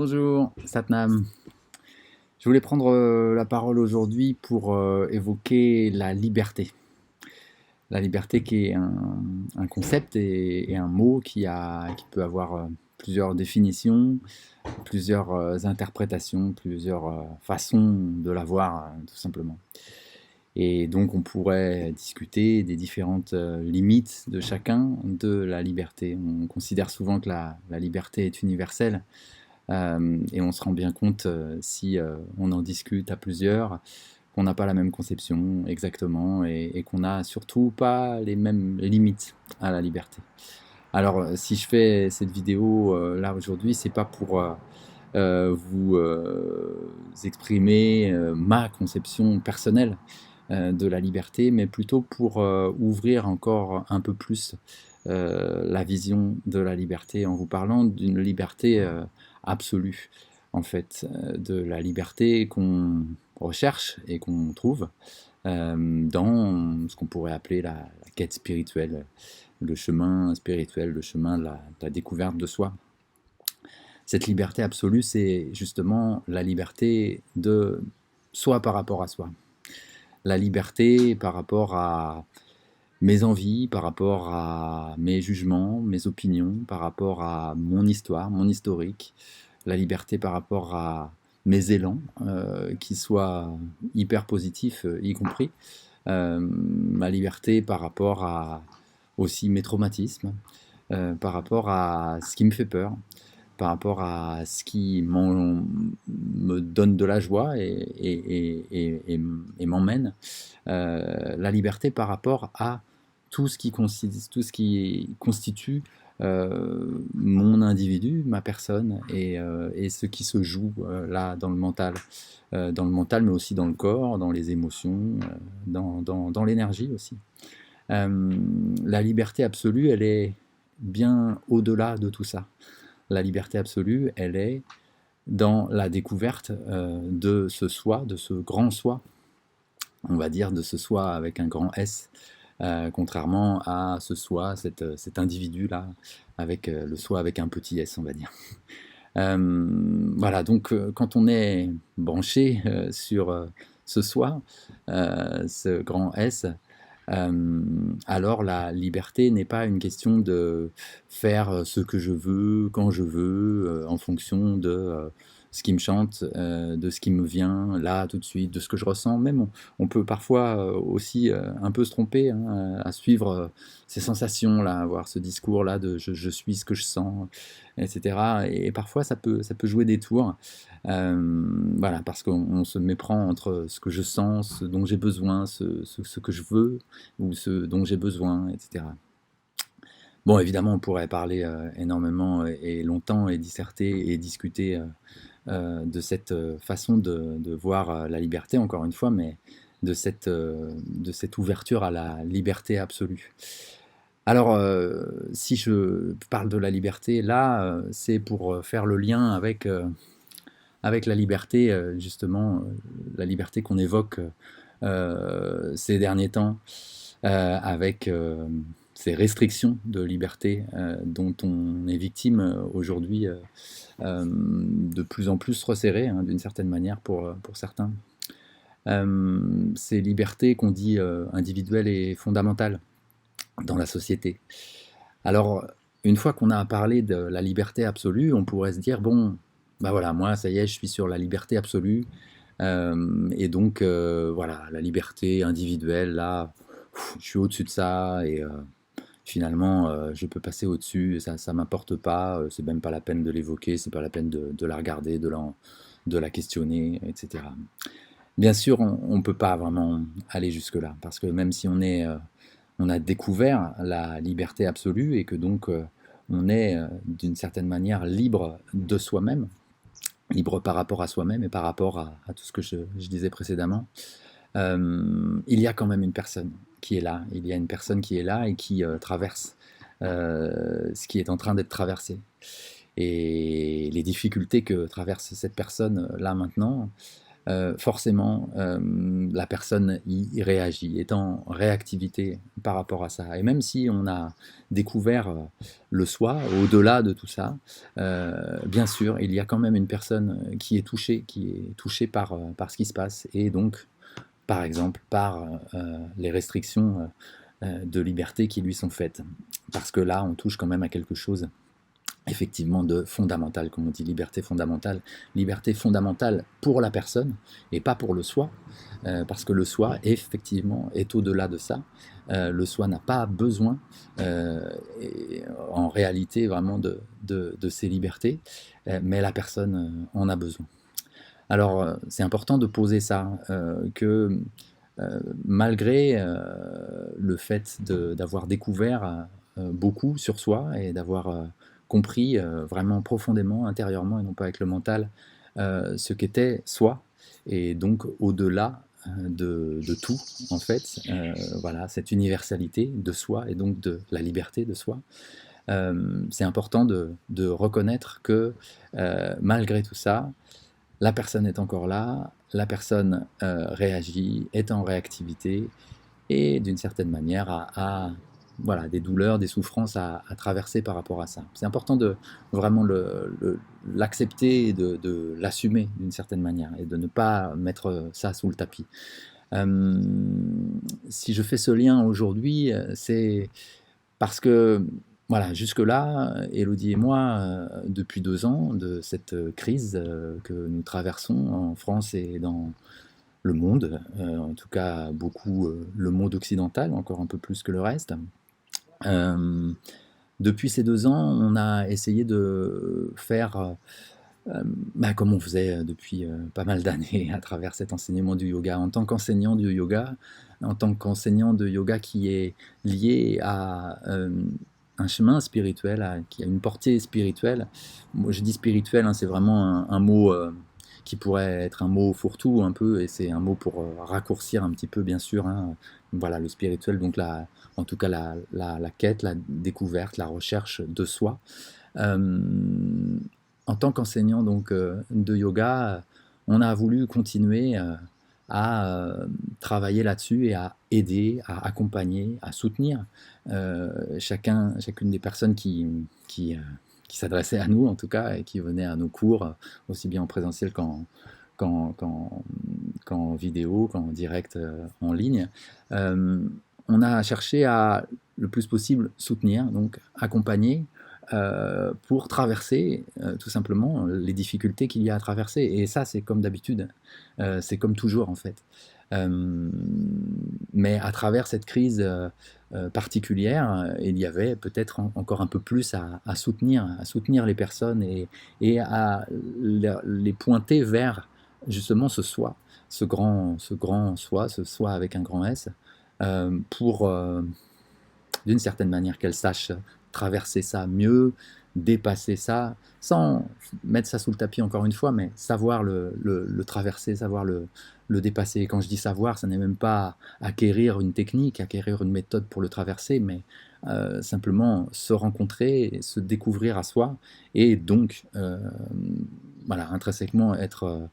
Bonjour, Satnam. Je voulais prendre la parole aujourd'hui pour évoquer la liberté. La liberté qui est un concept et un mot qui peut avoir plusieurs définitions, plusieurs interprétations, plusieurs façons de la voir, tout simplement. Et donc on pourrait discuter des différentes limites de chacun de la liberté. On considère souvent que la liberté est universelle. Et on se rend bien compte, si on en discute à plusieurs, qu'on n'a pas la même conception exactement et qu'on n'a surtout pas les mêmes limites à la liberté. Alors, si je fais cette vidéo là aujourd'hui, c'est pas pour vous exprimer ma conception personnelle de la liberté, mais plutôt pour ouvrir encore un peu plus la vision de la liberté en vous parlant d'une liberté absolue, en fait, de la liberté qu'on recherche et qu'on trouve dans ce qu'on pourrait appeler la quête spirituelle, le chemin spirituel, le chemin de la découverte de soi. Cette liberté absolue, c'est justement la liberté de soi par rapport à soi. La liberté par rapport à mes envies, par rapport à mes jugements, mes opinions, par rapport à mon histoire, mon historique, la liberté par rapport à mes élans, qui soient hyper positifs, y compris, ma liberté par rapport à aussi mes traumatismes, par rapport à ce qui me fait peur, par rapport à ce qui me donne de la joie et m'emmène, la liberté par rapport à tout ce tout ce qui constitue mon individu, ma personne, et ce qui se joue là dans le mental, mais aussi dans le corps, dans les émotions, dans l'énergie aussi. La liberté absolue, elle est bien au-delà de tout ça. La liberté absolue, elle est dans la découverte de ce soi, de ce grand soi, on va dire de ce soi avec un grand S, contrairement à ce soi, cet individu-là, avec le soi avec un petit S, on va dire. Voilà, donc quand on est branché sur ce soi, ce grand S, alors la liberté n'est pas une question de faire ce que je veux, quand je veux, en fonction de ce qui me chante, de ce qui me vient là tout de suite, de ce que je ressens. Même on peut parfois aussi un peu se tromper hein, à suivre ces sensations-là, avoir ce discours-là de je suis ce que je sens, etc. Et parfois ça peut jouer des tours. Voilà, parce qu'on se méprend entre ce que je sens, ce dont j'ai besoin, ce que je veux, ou ce dont j'ai besoin, etc. Bon, évidemment, on pourrait parler énormément et longtemps et disserter et discuter de cette façon de voir la liberté, encore une fois, mais de cette ouverture à la liberté absolue. Alors, si je parle de la liberté, là, c'est pour faire le lien avec la liberté, justement, la liberté qu'on évoque ces derniers temps, avec ces restrictions de liberté dont on est victime aujourd'hui, de plus en plus resserrées, hein, d'une certaine manière pour certains. Ces libertés qu'on dit individuelles et fondamentales dans la société. Alors, une fois qu'on a parlé de la liberté absolue, on pourrait se dire, bon, bah voilà, moi, ça y est, je suis sur la liberté absolue, et donc, voilà, la liberté individuelle, là, je suis au-dessus de ça, et finalement, je peux passer au-dessus, ça m'importe pas, c'est même pas la peine de l'évoquer, c'est pas la peine de la regarder, de la questionner, etc. Bien sûr, on ne peut pas vraiment aller jusque-là, parce que même si on a découvert la liberté absolue, et que donc on est d'une certaine manière libre de soi-même, libre par rapport à soi-même et par rapport à tout ce que je disais précédemment, il y a quand même une personne qui est là. Il y a une personne qui est là et qui traverse ce qui est en train d'être traversé. Et les difficultés que traverse cette personne là maintenant, forcément, la personne y réagit, est en réactivité par rapport à ça. Et même si on a découvert le soi, au-delà de tout ça, bien sûr, il y a quand même une personne qui est touchée par ce qui se passe, et donc, par exemple, par les restrictions de liberté qui lui sont faites. Parce que là, on touche quand même à quelque chose effectivement de fondamental, comme on dit, liberté fondamentale pour la personne et pas pour le soi, parce que le soi, effectivement, est au-delà de ça. Le soi n'a pas besoin, en réalité, vraiment de ces libertés, mais la personne en a besoin. Alors, c'est important de poser ça, que malgré le fait d'avoir découvert beaucoup sur soi et d'avoir compris vraiment profondément, intérieurement et non pas avec le mental, ce qu'était soi, et donc au-delà de tout, en fait, voilà, cette universalité de soi et donc de la liberté de soi. C'est important de reconnaître que malgré tout ça, la personne est encore là, la personne réagit, est en réactivité, et d'une certaine manière voilà, des douleurs, des souffrances à traverser par rapport à ça. C'est important de vraiment l'accepter et de l'assumer d'une certaine manière, et de ne pas mettre ça sous le tapis. Euh, Si je fais ce lien aujourd'hui, c'est parce que, voilà, jusque-là, Elodie et moi, depuis 2 ans, de cette crise que nous traversons en France et dans le monde, en tout cas beaucoup le monde occidental, encore un peu plus que le reste. Euh, Depuis ces 2 ans, on a essayé de faire comme on faisait depuis pas mal d'années à travers cet enseignement du yoga. En tant qu'enseignant du yoga, en tant qu'enseignant de yoga qui est lié à un chemin spirituel, qui a une portée spirituelle. Moi, je dis spirituel, hein, c'est vraiment un mot qui pourrait être un mot fourre-tout un peu, et c'est un mot pour raccourcir un petit peu, bien sûr, hein. Voilà, le spirituel, donc en tout cas la quête, la découverte, la recherche de soi. Euh, En tant qu'enseignant donc de yoga, on a voulu continuer à travailler là-dessus et à aider, à accompagner, à soutenir chacune des personnes qui s'adressaient à nous, en tout cas, et qui venaient à nos cours, aussi bien en présentiel qu'en, qu'en- qu'en vidéo, qu'en direct en ligne. Euh, on a cherché à le plus possible soutenir, donc accompagner, pour traverser tout simplement les difficultés qu'il y a à traverser. Et ça, c'est comme d'habitude, c'est comme toujours en fait. Euh, mais à travers cette crise particulière, il y avait peut-être encore un peu plus à soutenir les personnes, et à les pointer vers justement ce soi, ce grand soi, ce soi avec un grand S, pour d'une certaine manière qu'elles sachent traverser ça mieux, dépasser ça, sans mettre ça sous le tapis encore une fois, mais savoir le traverser, savoir le dépasser. Et quand je dis savoir, ça n'est même pas acquérir une technique, acquérir une méthode pour le traverser, mais simplement se rencontrer, se découvrir à soi, et donc voilà, intrinsèquement être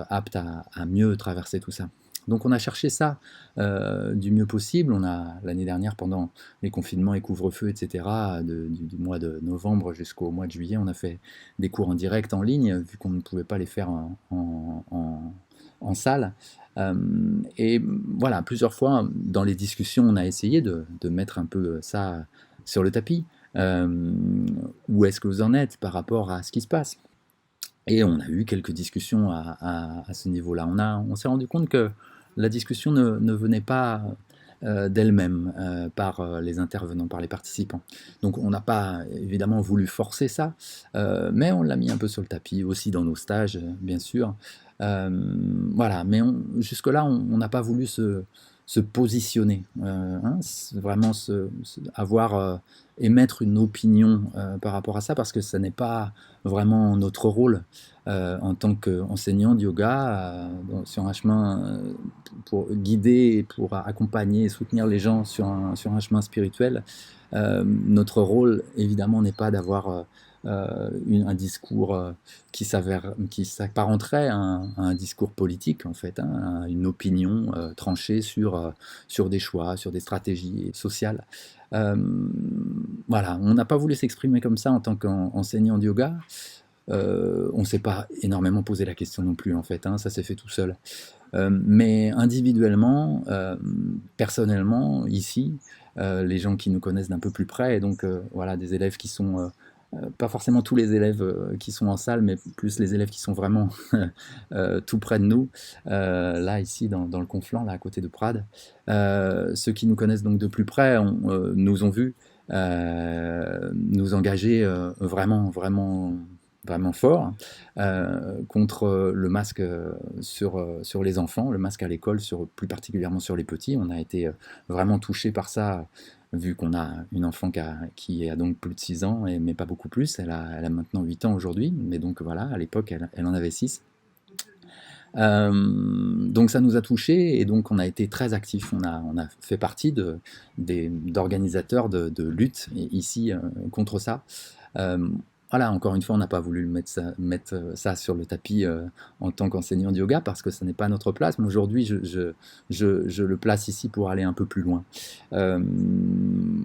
apte à mieux traverser tout ça. Donc on a cherché ça du mieux possible. On a l'année dernière, pendant les confinements et couvre-feu, etc., du mois de novembre jusqu'au mois de juillet, on a fait des cours en direct en ligne, vu qu'on ne pouvait pas les faire en salle. Euh, et voilà, plusieurs fois dans les discussions, on a essayé de mettre un peu ça sur le tapis. Euh, où est-ce que vous en êtes par rapport à ce qui se passe? Et on a eu quelques discussions à ce niveau-là. On s'est rendu compte que la discussion ne venait pas d'elle-même, par les intervenants, par les participants. Donc on n'a pas évidemment voulu forcer ça, mais on l'a mis un peu sur le tapis, aussi dans nos stages, bien sûr. Euh, voilà, mais jusque-là, on n'a pas voulu se positionner, hein, vraiment avoir, émettre une opinion par rapport à ça, parce que ce n'est pas vraiment notre rôle en tant qu'enseignant de yoga, sur un chemin pour guider, pour accompagner et soutenir les gens sur un chemin spirituel. Notre rôle, évidemment, n'est pas d'avoir un discours qui s'apparenterait à un discours politique, en fait, hein, à une opinion tranchée sur des choix, sur des stratégies sociales. Euh, voilà, on n'a pas voulu s'exprimer comme ça en tant qu'enseignant de yoga. On ne s'est pas énormément posé la question non plus, en fait, hein, ça s'est fait tout seul. Mais individuellement, personnellement, ici, les gens qui nous connaissent d'un peu plus près, et donc voilà, des élèves qui sont, pas forcément tous les élèves qui sont en salle, mais plus les élèves qui sont vraiment tout près de nous, là, ici, dans le Conflent, là, à côté de Prades. Ceux qui nous connaissent donc de plus près nous ont vus nous engager vraiment, vraiment, vraiment fort contre le masque sur les enfants, le masque à l'école, plus particulièrement sur les petits. On a été vraiment touché par ça, vu qu'on a une enfant qui a donc plus de 6 ans, mais pas beaucoup plus. Elle a maintenant 8 ans aujourd'hui, mais donc voilà, à l'époque, elle en avait 6. Donc ça nous a touchés et donc on a été très actifs. On a fait partie d'organisateurs de lutte ici contre ça. Euh, voilà, encore une fois, on n'a pas voulu mettre ça sur le tapis en tant qu'enseignant de yoga parce que ce n'est pas notre place. Mais aujourd'hui, je le place ici pour aller un peu plus loin. Euh,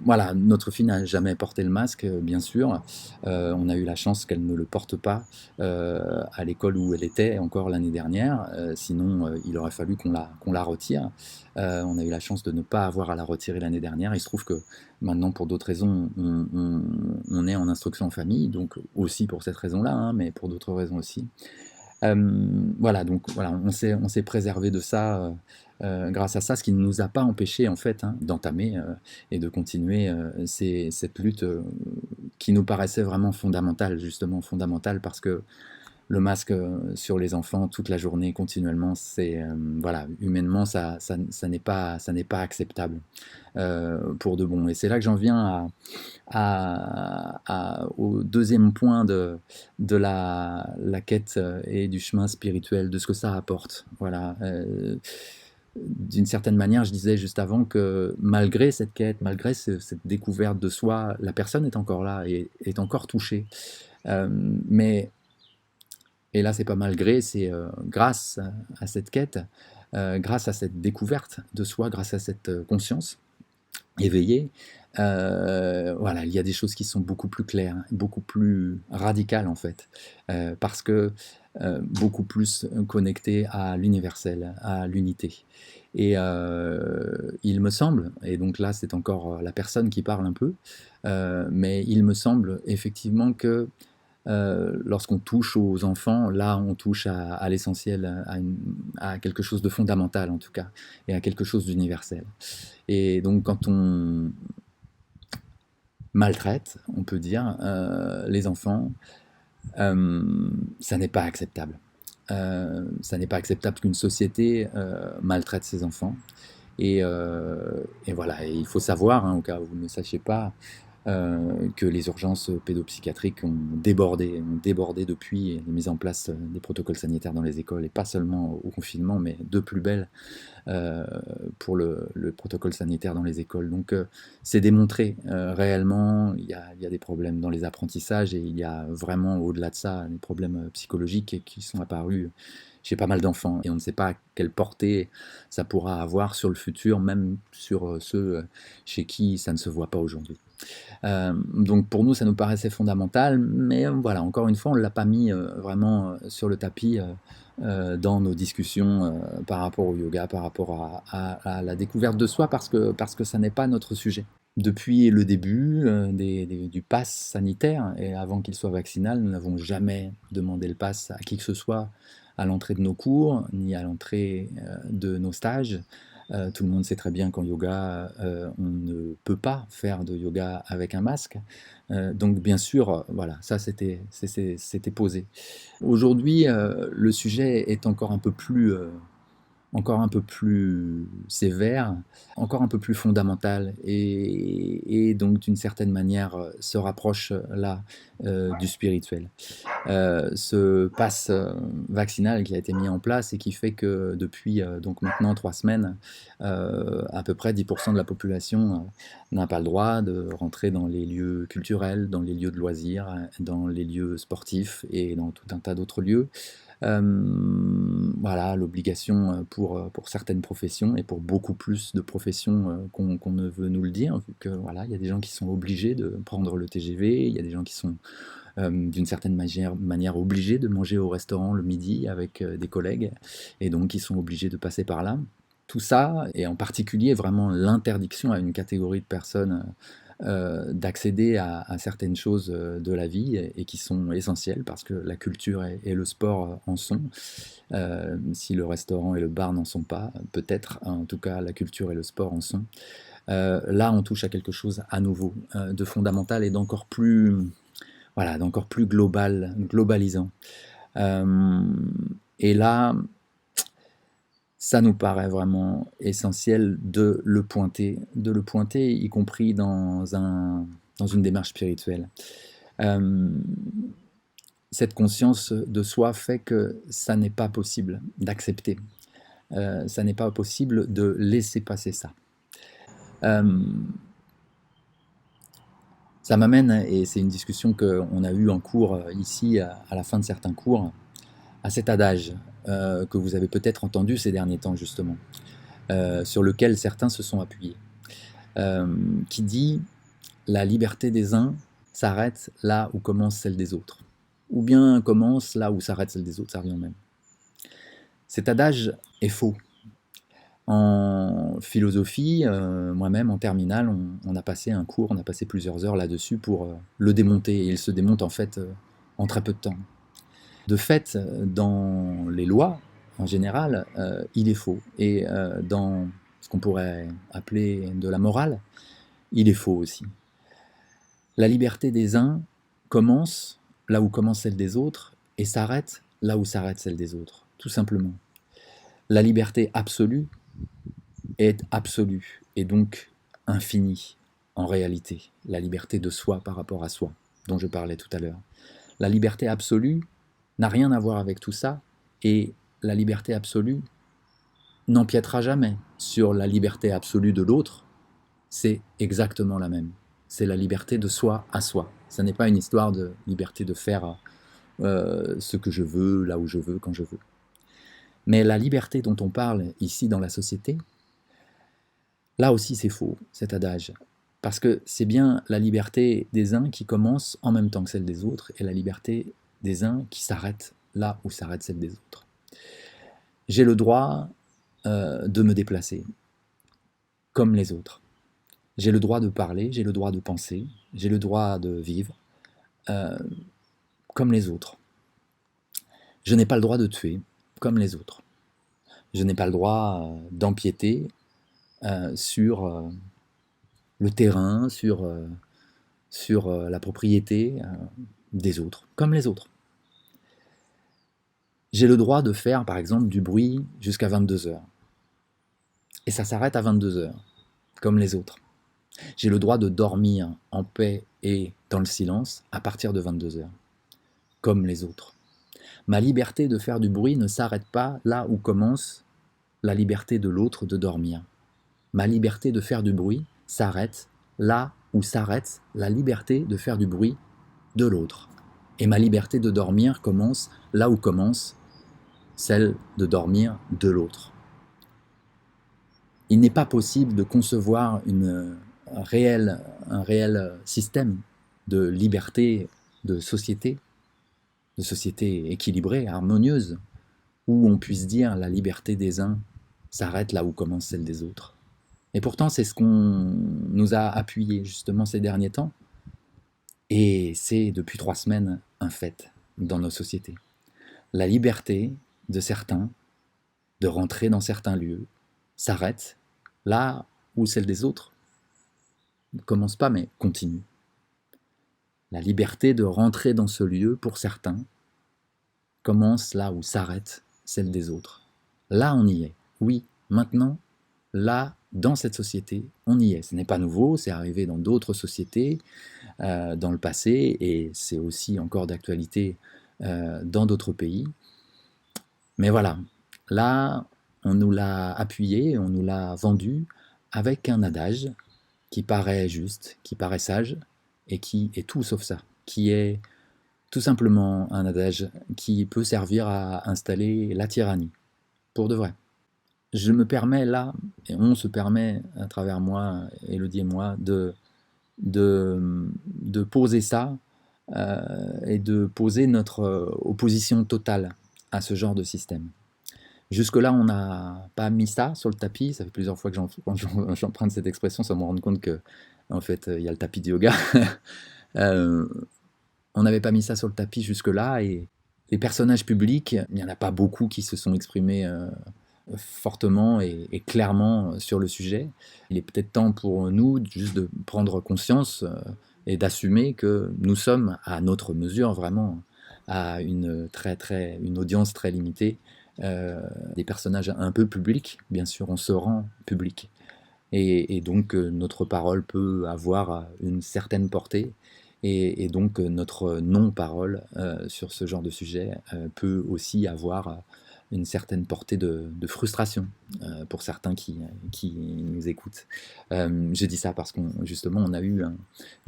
voilà, notre fille n'a jamais porté le masque, bien sûr. On a eu la chance qu'elle ne le porte pas à l'école où elle était encore l'année dernière. Sinon, il aurait fallu qu'on la retire. On a eu la chance de ne pas avoir à la retirer l'année dernière. Il se trouve que maintenant, pour d'autres raisons, on est en instruction en famille, donc aussi pour cette raison-là, hein, mais pour d'autres raisons aussi. Voilà, donc voilà, on s'est préservé de ça grâce à ça, ce qui ne nous a pas empêché en fait hein, d'entamer et de continuer cette lutte qui nous paraissait vraiment fondamentale, justement fondamentale parce que le masque sur les enfants toute la journée, continuellement, c'est voilà, humainement, ça n'est pas acceptable pour de bon. Et c'est là que j'en viens au deuxième point de la quête et du chemin spirituel, de ce que ça apporte. Voilà. D'une certaine manière, je disais juste avant que malgré cette quête, malgré cette découverte de soi, la personne est encore là et est encore touchée. Mais et là, c'est pas malgré, c'est grâce à cette quête, grâce à cette découverte de soi, grâce à cette conscience éveillée. Voilà, il y a des choses qui sont beaucoup plus claires, beaucoup plus radicales en fait, parce que beaucoup plus connectées à l'universel, à l'unité. Et il me semble, et donc là c'est encore la personne qui parle un peu, mais il me semble effectivement que lorsqu'on touche aux enfants, là on touche à l'essentiel, à quelque chose de fondamental en tout cas, et à quelque chose d'universel. Et donc quand on maltraite, on peut dire, les enfants, ça n'est pas acceptable. Ça n'est pas acceptable qu'une société maltraite ses enfants. Et voilà, et il faut savoir, hein, au cas où vous ne le sachiez pas, que les urgences pédopsychiatriques ont débordé depuis la mise en place des protocoles sanitaires dans les écoles, et pas seulement au confinement, mais de plus belle euh, pour le protocole sanitaire dans les écoles. Donc c'est démontré réellement, il y a des problèmes dans les apprentissages et il y a vraiment au-delà de ça des problèmes psychologiques qui sont apparus chez pas mal d'enfants et on ne sait pas quelle portée ça pourra avoir sur le futur, même sur ceux chez qui ça ne se voit pas aujourd'hui. Donc pour nous, ça nous paraissait fondamental, mais voilà, encore une fois, on ne l'a pas mis vraiment sur le tapis dans nos discussions par rapport au yoga, par rapport à la découverte de soi, parce que ça n'est pas notre sujet. Depuis le début du pass sanitaire, et avant qu'il soit vaccinal, nous n'avons jamais demandé le pass à qui que ce soit à l'entrée de nos cours, ni à l'entrée de nos stages. Tout le monde sait très bien qu'en yoga, on ne peut pas faire de yoga avec un masque. Donc bien sûr, voilà, ça c'était posé. Aujourd'hui, le sujet est encore un peu plus encore un peu plus sévère, encore un peu plus fondamentale et donc d'une certaine manière se rapproche là du spirituel. Ce pass vaccinal qui a été mis en place et qui fait que depuis donc maintenant 3 semaines, à peu près 10% de la population n'a pas le droit de rentrer dans les lieux culturels, dans les lieux de loisirs, dans les lieux sportifs et dans tout un tas d'autres lieux. Voilà, l'obligation pour certaines professions et pour beaucoup plus de professions qu'on ne veut nous le dire, vu que voilà, il y a des gens qui sont obligés de prendre le TGV, il y a des gens qui sont d'une certaine manière obligés de manger au restaurant le midi avec des collègues, et donc ils sont obligés de passer par là. Tout ça, et en particulier vraiment l'interdiction à une catégorie de personnes d'accéder à certaines choses de la vie et qui sont essentielles parce que la culture et le sport en sont. Si le restaurant et le bar n'en sont pas, peut-être, en tout cas la culture et le sport en sont. Là, on touche à quelque chose à nouveau de fondamental et d'encore plus, voilà, d'encore plus globalisant. Et là, ça nous paraît vraiment essentiel de le pointer, y compris dans une démarche spirituelle. Cette conscience de soi fait que ça n'est pas possible d'accepter, ça n'est pas possible de laisser passer ça. Ça m'amène, et c'est une discussion qu'on a eue en cours ici, à la fin de certains cours, à cet adage que vous avez peut-être entendu ces derniers temps justement, sur lequel certains se sont appuyés, qui dit « la liberté des uns s'arrête là où commence celle des autres ». Ou bien commence là où s'arrête celle des autres, ça revient au même. Cet adage est faux. En philosophie, moi-même en terminale, on a passé un cours, on a passé plusieurs heures là-dessus pour le démonter, et il se démonte en fait en très peu de temps. De fait, dans les lois, en général, il est faux. Et dans ce qu'on pourrait appeler de la morale, il est faux aussi. La liberté des uns commence là où commence celle des autres et s'arrête là où s'arrête celle des autres, tout simplement. La liberté absolue est absolue et donc infinie en réalité, la liberté de soi par rapport à soi, dont je parlais tout à l'heure. La liberté absolue n'a rien à voir avec tout ça, et la liberté absolue n'empiétera jamais sur la liberté absolue de l'autre, c'est exactement la même. C'est la liberté de soi à soi. Ce n'est pas une histoire de liberté de faire ce que je veux, là où je veux, quand je veux. Mais la liberté dont on parle ici dans la société, là aussi c'est faux, cet adage. Parce que c'est bien la liberté des uns qui commence en même temps que celle des autres, et la liberté des uns qui s'arrête là où s'arrête celle des autres. J'ai le droit de me déplacer, comme les autres. J'ai le droit de parler, j'ai le droit de penser, j'ai le droit de vivre, comme les autres. Je n'ai pas le droit de tuer, comme les autres. Je n'ai pas le droit d'empiéter sur le terrain, sur la propriété des autres, comme les autres. J'ai le droit de faire, par exemple, du bruit jusqu'à 22h. Et ça s'arrête à 22h, comme les autres. J'ai le droit de dormir en paix et dans le silence à partir de 22h, comme les autres. Ma liberté de faire du bruit ne s'arrête pas là où commence la liberté de l'autre de dormir. Ma liberté de faire du bruit s'arrête là où s'arrête la liberté de faire du bruit de l'autre. Et ma liberté de dormir commence là où commence celle de dormir de l'autre. Il n'est pas possible de concevoir un réel système de liberté, de société équilibrée, harmonieuse, où on puisse dire la liberté des uns s'arrête là où commence celle des autres. Et pourtant, c'est ce qu'on nous a appuyé justement ces derniers temps, et c'est depuis 3 semaines un fait dans nos sociétés. La liberté de certains de rentrer dans certains lieux s'arrête là où celle des autres ne commence pas mais continue. La liberté de rentrer dans ce lieu pour certains commence là où s'arrête celle des autres. Là on y est, oui, maintenant, là, dans cette société, on y est. Ce n'est pas nouveau, c'est arrivé dans d'autres sociétés dans le passé, et c'est aussi encore d'actualité dans d'autres pays. Mais voilà, là, on nous l'a appuyé, on nous l'a vendu avec un adage qui paraît juste, qui paraît sage, et qui est tout sauf ça, qui est tout simplement un adage qui peut servir à installer la tyrannie, pour de vrai. Je me permets là, et on se permet à travers moi, Élodie et moi, de poser ça et de poser notre opposition totale à ce genre de système. Jusque-là, on n'a pas mis ça sur le tapis. Ça fait plusieurs fois que j'emprunte cette expression sans me rendre compte que, en fait, il y a le tapis de yoga. Euh, on n'avait pas mis ça sur le tapis jusque-là, et les personnages publics, il n'y en a pas beaucoup qui se sont exprimés fortement et clairement sur le sujet. Il est peut-être temps pour nous juste de prendre conscience et d'assumer que nous sommes à notre mesure vraiment à une audience très limitée, des personnages un peu publics, bien sûr on se rend public, et donc notre parole peut avoir une certaine portée, et donc notre non-parole sur ce genre de sujet peut aussi avoir une certaine portée de frustration pour certains qui nous écoutent. Je dis ça parce qu'on justement on a eu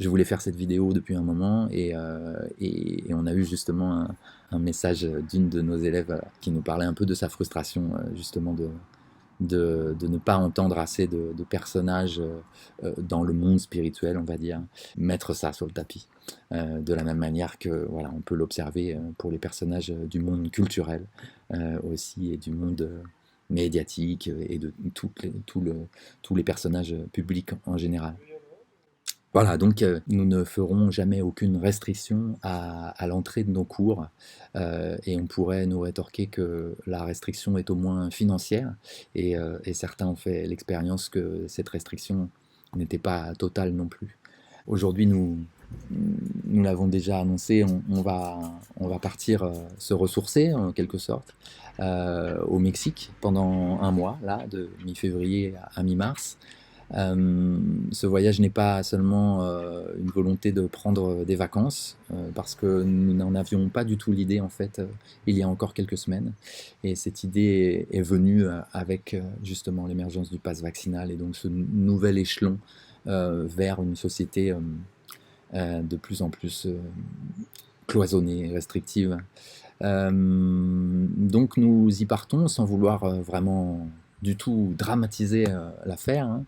je voulais faire cette vidéo depuis un moment, et on a eu justement un message d'une de nos élèves qui nous parlait un peu de sa frustration justement de ne pas entendre assez de personnages dans le monde spirituel, on va dire, mettre ça sur le tapis. De la même manière que voilà, on peut l'observer pour les personnages du monde culturel aussi, et du monde médiatique, et de tous les personnages publics en général. Voilà, donc nous ne ferons jamais aucune restriction à l'entrée de nos cours, et on pourrait nous rétorquer que la restriction est au moins financière, et certains ont fait l'expérience que cette restriction n'était pas totale non plus. Aujourd'hui, nous l'avons déjà annoncé, on va partir se ressourcer en quelque sorte au Mexique pendant un mois, là, de mi-février à mi-mars. Ce voyage n'est pas seulement une volonté de prendre des vacances, parce que nous n'en avions pas du tout l'idée en fait il y a encore quelques semaines, et cette idée est venue avec justement l'émergence du pass vaccinal, et donc ce nouvel échelon vers une société de plus en plus cloisonnée, restrictive. Donc nous y partons sans vouloir vraiment du tout dramatiser l'affaire, hein,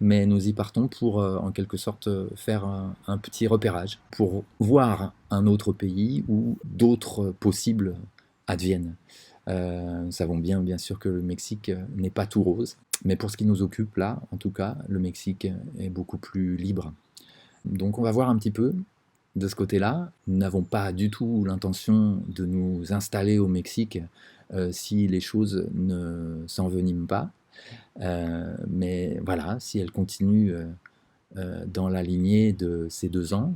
mais nous y partons pour en quelque sorte faire un petit repérage, pour voir un autre pays où d'autres possibles adviennent. Nous savons bien sûr que le Mexique n'est pas tout rose, mais pour ce qui nous occupe là, en tout cas, le Mexique est beaucoup plus libre. Donc on va voir un petit peu de ce côté-là. Nous n'avons pas du tout l'intention de nous installer au Mexique si les choses ne s'enveniment pas. Mais voilà, si elles continuent dans la lignée de ces 2 ans,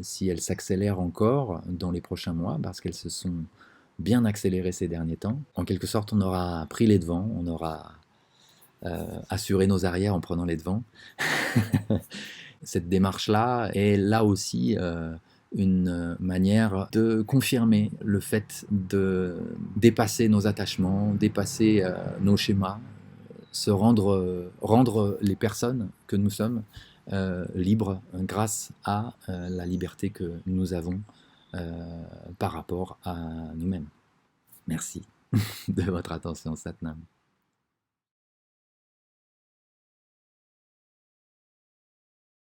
si elles s'accélèrent encore dans les prochains mois, parce qu'elles se sont bien accélérées ces derniers temps, en quelque sorte on aura pris les devants, on aura assuré nos arrières en prenant les devants. Cette démarche-là est là aussi une manière de confirmer le fait de dépasser nos attachements, dépasser nos schémas, rendre les personnes que nous sommes libres grâce à la liberté que nous avons par rapport à nous-mêmes. Merci de votre attention, Satnam.